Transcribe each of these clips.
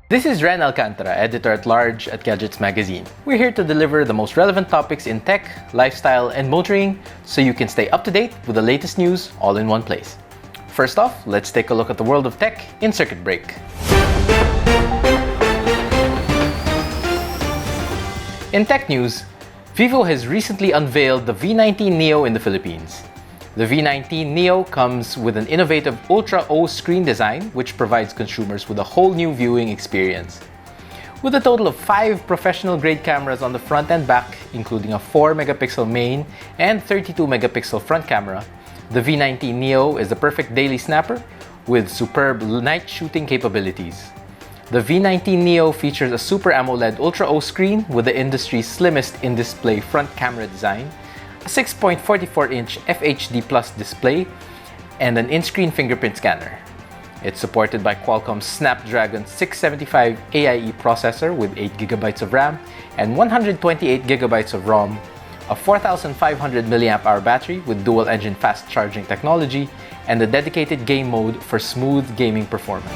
This is Ren Alcantara, editor-at-large at Gadgets Magazine. We're here to deliver the most relevant topics in tech, lifestyle, and motoring so you can stay up to date with the latest news all in one place. First off, let's take a look at the world of tech in Circuit Break. In tech news, Vivo has recently unveiled the V19 Neo in the Philippines. The V19 Neo comes with an innovative Ultra O screen design which provides consumers with a whole new viewing experience. With a total of 5 professional-grade cameras on the front and back, including a 4-megapixel main and 32-megapixel front camera, the V19 Neo is the perfect daily snapper with superb night shooting capabilities. The V19 Neo features a Super AMOLED Ultra O screen with the industry's slimmest in-display front camera design, a 6.44-inch FHD Plus display, and an in-screen fingerprint scanner. It's supported by Qualcomm's Snapdragon 675 AIE processor with 8GB of RAM and 128GB of ROM, a 4500 mAh battery with dual-engine fast charging technology, and a dedicated game mode for smooth gaming performance.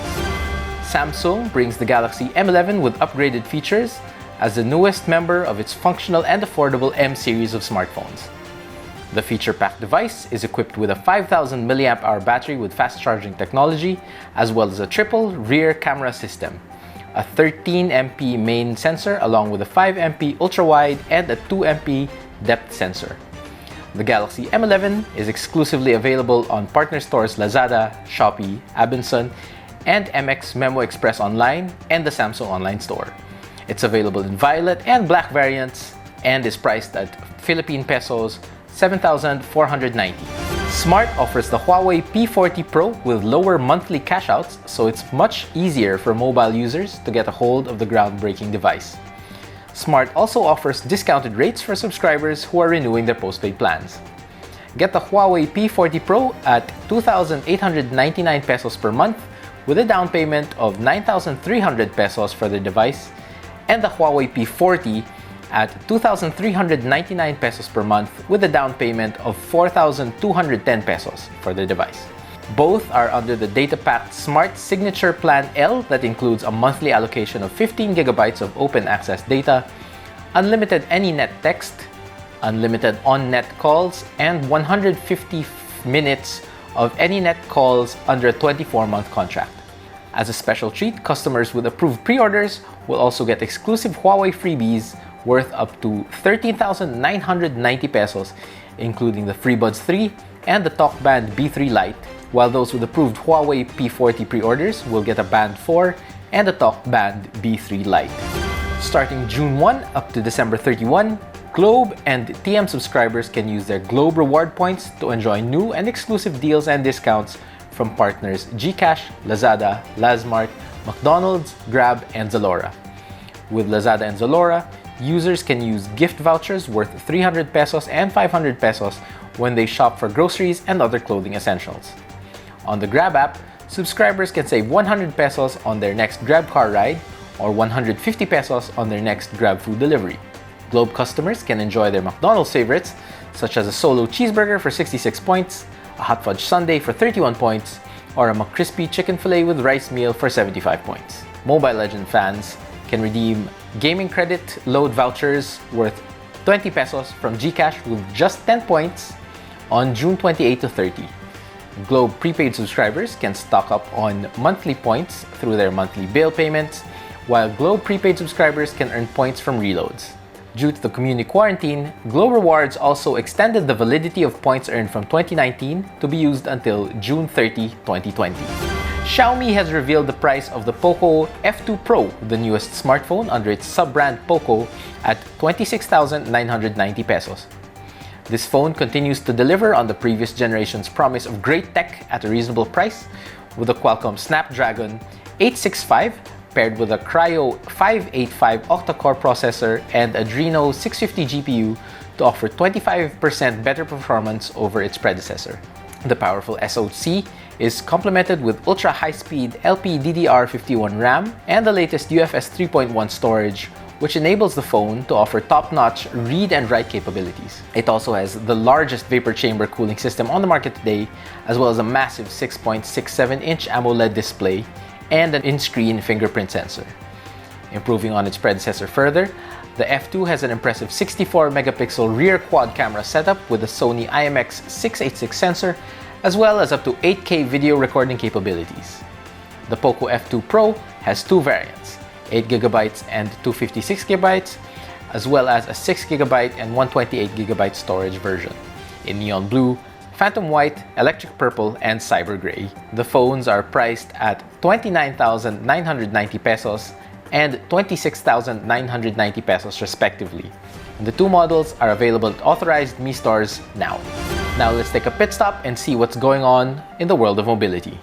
Samsung brings the Galaxy M11 with upgraded features as the newest member of its functional and affordable M series of smartphones. The feature-packed device is equipped with a 5000 mAh battery with fast charging technology, as well as a triple rear camera system, a 13MP main sensor along with a 5MP ultra-wide and a 2MP depth sensor. The Galaxy M11 is exclusively available on partner stores Lazada, Shopee, Abenson, and MX Memo Express Online and the Samsung Online Store. It's available in violet and black variants and is priced at Philippine pesos 7,490. Smart offers the Huawei P40 Pro with lower monthly cash outs, so it's much easier for mobile users to get a hold of the groundbreaking device. Smart also offers discounted rates for subscribers who are renewing their postpaid plans. Get the Huawei P40 Pro at 2,899 pesos per month with a down payment of 9,300 pesos for the device, and the Huawei P40 at 2,399 pesos per month with a down payment of 4,210 pesos for the device. Both are under the data-packed Smart Signature Plan L that includes a monthly allocation of 15 GB of open access data, unlimited AnyNet text, unlimited on-net calls, and 150 minutes of AnyNet calls under a 24-month contract. As a special treat, customers with approved pre-orders will also get exclusive Huawei freebies worth up to 13,990 pesos, including the FreeBuds 3 and the TalkBand B3 Lite, while those with approved Huawei P40 pre-orders will get a Band 4 and a TalkBand B3 Lite. Starting June 1 up to December 31, Globe and TM subscribers can use their Globe reward points to enjoy new and exclusive deals and discounts from partners GCash, Lazada, Lazmart, McDonald's, Grab, and Zalora. With Lazada and Zalora, users can use gift vouchers worth 300 pesos and 500 pesos when they shop for groceries and other clothing essentials. On the Grab app, subscribers can save 100 pesos on their next Grab car ride or 150 pesos on their next Grab food delivery. Globe customers can enjoy their McDonald's favorites, such as a solo cheeseburger for 66 points, a hot fudge sundae for 31 points, or a McCrispy chicken fillet with rice meal for 75 points. Mobile Legends fans can redeem gaming credit load vouchers worth 20 pesos from GCash with just 10 points on June 28 to 30. Globe prepaid subscribers can stock up on monthly points through their monthly bill payments, while Globe prepaid subscribers can earn points from reloads. Due to the community quarantine, Globe Rewards also extended the validity of points earned from 2019 to be used until June 30, 2020. Xiaomi has revealed the price of the POCO F2 Pro, the newest smartphone under its sub-brand POCO, at 26,990 pesos. This phone continues to deliver on the previous generation's promise of great tech at a reasonable price, with a Qualcomm Snapdragon 865 paired with a Kryo 585 octa-core processor and Adreno 650 GPU to offer 25% better performance over its predecessor. The powerful SoC is complemented with ultra-high-speed LPDDR51 RAM and the latest UFS 3.1 storage, which enables the phone to offer top-notch read and write capabilities. It also has the largest vapor chamber cooling system on the market today, as well as a massive 6.67-inch AMOLED display and an in-screen fingerprint sensor. Improving on its predecessor further, the F2 has an impressive 64-megapixel rear quad camera setup with a Sony IMX686 sensor, as well as up to 8K video recording capabilities. The POCO F2 Pro has two variants, 8GB and 256GB, as well as a 6GB and 128GB storage version, in neon blue, phantom white, electric purple, and cyber gray. The phones are priced at 29,990 pesos and 26,990 pesos respectively. The two models are available at authorized Mi stores now. Now let's take a pit stop and see what's going on in the world of mobility.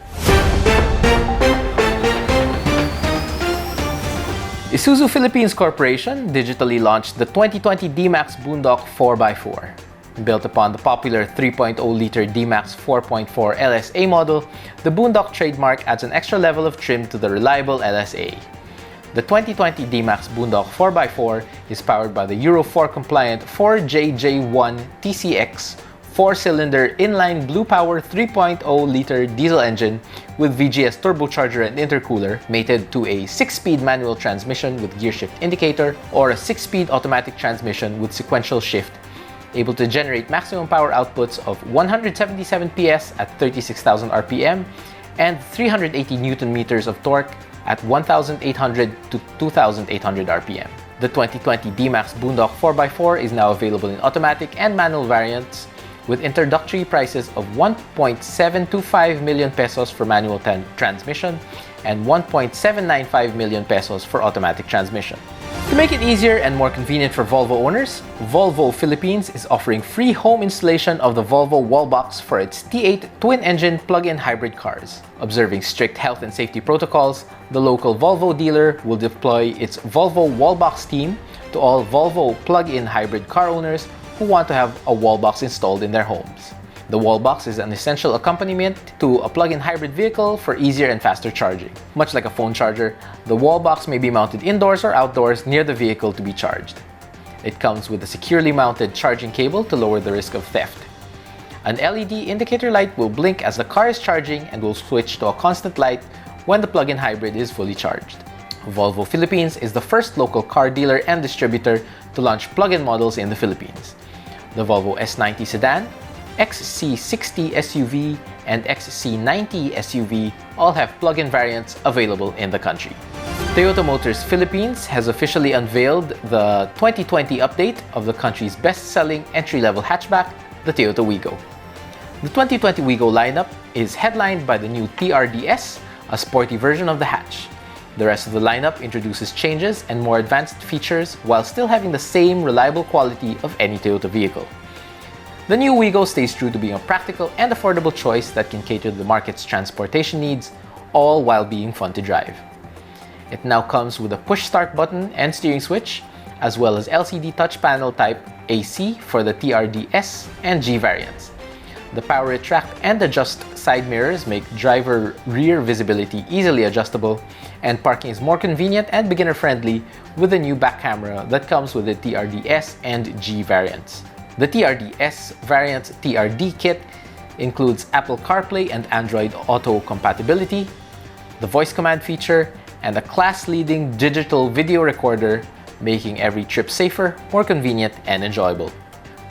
Isuzu Philippines Corporation digitally launched the 2020 D-MAX Boondock 4x4. Built upon the popular 3.0-liter D-MAX 4.4 LSA model, the Boondock trademark adds an extra level of trim to the reliable LSA. The 2020 D-MAX Boondock 4x4 is powered by the Euro 4 compliant 4JJ1 TCX 4-cylinder inline Blue Power 3.0-liter diesel engine with VGS turbocharger and intercooler, mated to a 6-speed manual transmission with gear shift indicator or a 6-speed automatic transmission with sequential shift, able to generate maximum power outputs of 177 PS at 36,000 RPM and 380 Nm of torque at 1,800 to 2,800 RPM. The 2020 D-MAX Boondock 4x4 is now available in automatic and manual variants, with introductory prices of 1.725 million pesos for manual transmission and 1.795 million pesos for automatic transmission. To make it easier and more convenient for Volvo owners, Volvo Philippines is offering free home installation of the Volvo Wallbox for its T8 twin-engine plug-in hybrid cars. Observing strict health and safety protocols, the local Volvo dealer will deploy its Volvo Wallbox team to all Volvo plug-in hybrid car owners who want to have a Wallbox installed in their homes. The Wallbox is an essential accompaniment to a plug-in hybrid vehicle for easier and faster charging. Much like a phone charger, the Wallbox may be mounted indoors or outdoors near the vehicle to be charged. It comes with a securely mounted charging cable to lower the risk of theft. An LED indicator light will blink as the car is charging and will switch to a constant light when the plug-in hybrid is fully charged. Volvo Philippines is the first local car dealer and distributor to launch plug-in models in the Philippines. The Volvo S90 sedan, XC60 SUV, and XC90 SUV all have plug-in variants available in the country. Toyota Motors Philippines has officially unveiled the 2020 update of the country's best-selling entry-level hatchback, the Toyota Wigo. The 2020 Wigo lineup is headlined by the new TRD-S, a sporty version of the hatch. The rest of the lineup introduces changes and more advanced features while still having the same reliable quality of any Toyota vehicle. The new Wigo stays true to being a practical and affordable choice that can cater to the market's transportation needs, all while being fun to drive. It now comes with a push-start button and steering switch, as well as LCD touch panel type AC for the TRD-S and G variants. The power retract and adjust side mirrors make driver rear visibility easily adjustable, and parking is more convenient and beginner-friendly with the new back camera that comes with the TRD-S and G variants. The TRD-S variant TRD kit includes Apple CarPlay and Android Auto compatibility, the voice command feature, and a class-leading digital video recorder, making every trip safer, more convenient, and enjoyable.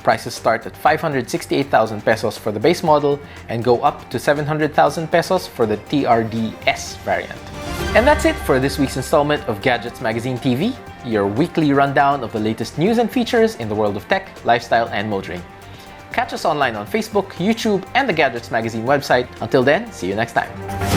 Prices start at 568,000 pesos for the base model and go up to 700,000 pesos for the TRD-S variant. And that's it for this week's installment of Gadgets Magazine TV, your weekly rundown of the latest news and features in the world of tech, lifestyle, and motoring. Catch us online on Facebook, YouTube, and the Gadgets Magazine website. Until then, see you next time.